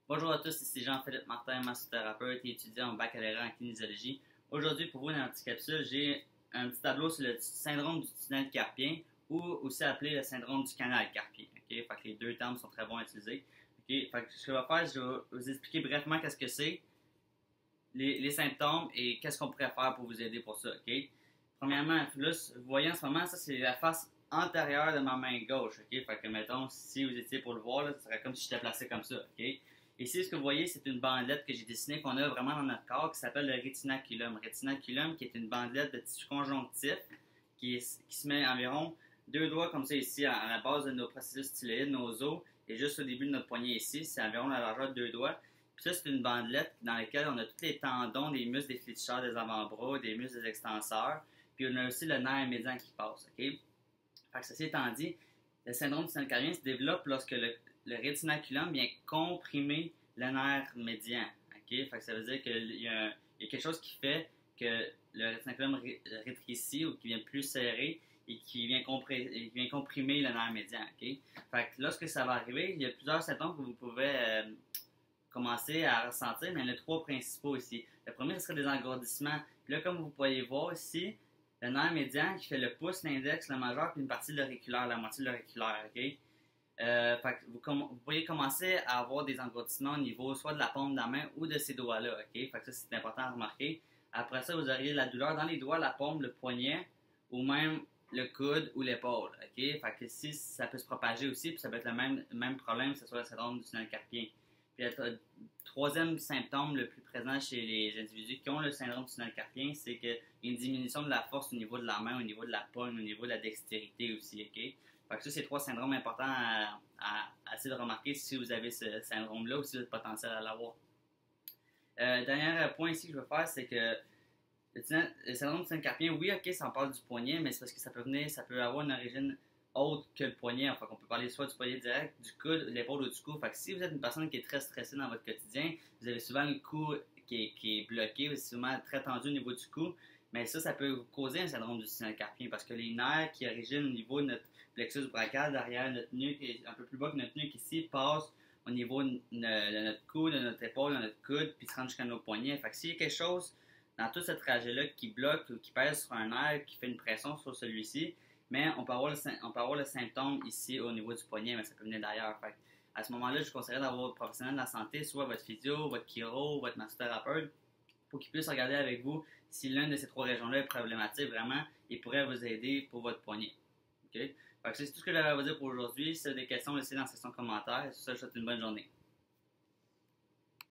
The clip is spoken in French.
Bonjour à tous, ici Jean-Philippe Martin, massothérapeute et étudiant au baccalauréat en kinésiologie. Aujourd'hui, pour vous, dans la petite capsule, j'ai un petit tableau sur le syndrome du tunnel carpien ou aussi appelé le syndrome du canal carpien. Okay? Fait que les deux termes sont très bons à utiliser. Okay? Fait que ce que je vais faire, je vais vous expliquer brièvement qu'est-ce que c'est, les symptômes et qu'est-ce qu'on pourrait faire pour vous aider pour ça. Okay? Premièrement, là, vous voyez en ce moment, ça c'est la face antérieure de ma main gauche. Okay? Fait que, mettons, si vous étiez pour le voir, là, ce serait comme si j'étais placé comme ça. Okay? Ici, ce que vous voyez, c'est une bandelette que j'ai dessinée qu'on a vraiment dans notre corps qui s'appelle le rétinaculum. Rétinaculum qui est une bandelette de tissu conjonctif qui se met environ deux doigts comme ça ici à la base de nos processus styloïdes, nos os, et juste au début de notre poignet ici, c'est environ la largeur de deux doigts. Puis ça, c'est une bandelette dans laquelle on a tous les tendons, des muscles des fléchisseurs des avant-bras, des muscles des extenseurs, puis on a aussi le nerf médian qui passe. Okay? Fait que ceci étant dit, le syndrome du tunnel carpien se développe lorsque le rétinaculum vient comprimer le nerf médian. Okay? Fait que ça veut dire qu'il y a quelque chose qui fait que le rétinaculum rétrécit ou qui vient plus serré et qui vient comprimer le nerf médian. Okay? Fait que lorsque ça va arriver, il y a plusieurs symptômes que vous pouvez commencer à ressentir, mais il y en a trois principaux ici. Le premier, ce serait des engourdissements. Puis là, comme vous pouvez voir ici, le nerf médian qui fait le pouce, l'index, le majeur, puis une partie de l'auriculaire, la moitié de l'auriculaire. Okay? Fait que vous pourriez commencer à avoir des engourdissements au niveau soit de la paume de la main ou de ces doigts-là. Okay? Fait que ça, c'est important à remarquer. Après ça, vous auriez de la douleur dans les doigts, la paume, le poignet ou même le coude ou l'épaule. Okay? Fait que si ça peut se propager aussi, puis ça peut être le même problème, que ce soit le syndrome du tunnel carpien. Puis le troisième symptôme le plus présent chez les individus qui ont le syndrome du tunnel carpien, c'est qu'il y a une diminution de la force au niveau de la main, au niveau de la paume, au niveau de la dextérité aussi. Okay? Fait que ça, c'est trois syndromes importants à essayer de remarquer si vous avez ce syndrome-là ou si vous êtes potentiel à l'avoir. Dernier point ici que je veux faire, c'est que le syndrome du tunnel carpien, oui, ok, ça en parle du poignet, mais c'est parce que ça peut avoir une origine autre que le poignet. Enfin, on peut parler soit du poignet direct, du coude, de l'épaule ou du cou. Fait que si vous êtes une personne qui est très stressée dans votre quotidien, vous avez souvent le cou qui est bloqué, c'est souvent très tendu au niveau du cou, mais ça peut vous causer un syndrome du tunnel carpien parce que les nerfs qui originent au niveau de notre plexus brachial, derrière notre nuque, et un peu plus bas que notre nuque ici, passent au niveau de notre cou, de notre épaule, de notre coude, puis se rendent jusqu'à nos poignets. Fait que s'il y a quelque chose dans tout ce trajet-là qui bloque ou qui pèse sur un nerf, qui fait une pression sur celui-ci, mais on peut avoir le symptôme ici au niveau du poignet, mais ça peut venir d'ailleurs. Fait à ce moment-là, je vous conseillerais d'avoir un professionnel de la santé, soit votre physio, votre chiro, votre massothérapeute, pour qu'il puisse regarder avec vous si l'une de ces trois régions-là est problématique vraiment et pourrait vous aider pour votre poignet. Okay? Fait que c'est tout ce que j'avais à vous dire pour aujourd'hui. Si vous avez des questions, laissez dans la section commentaires. Et sur ça, je vous souhaite une bonne journée.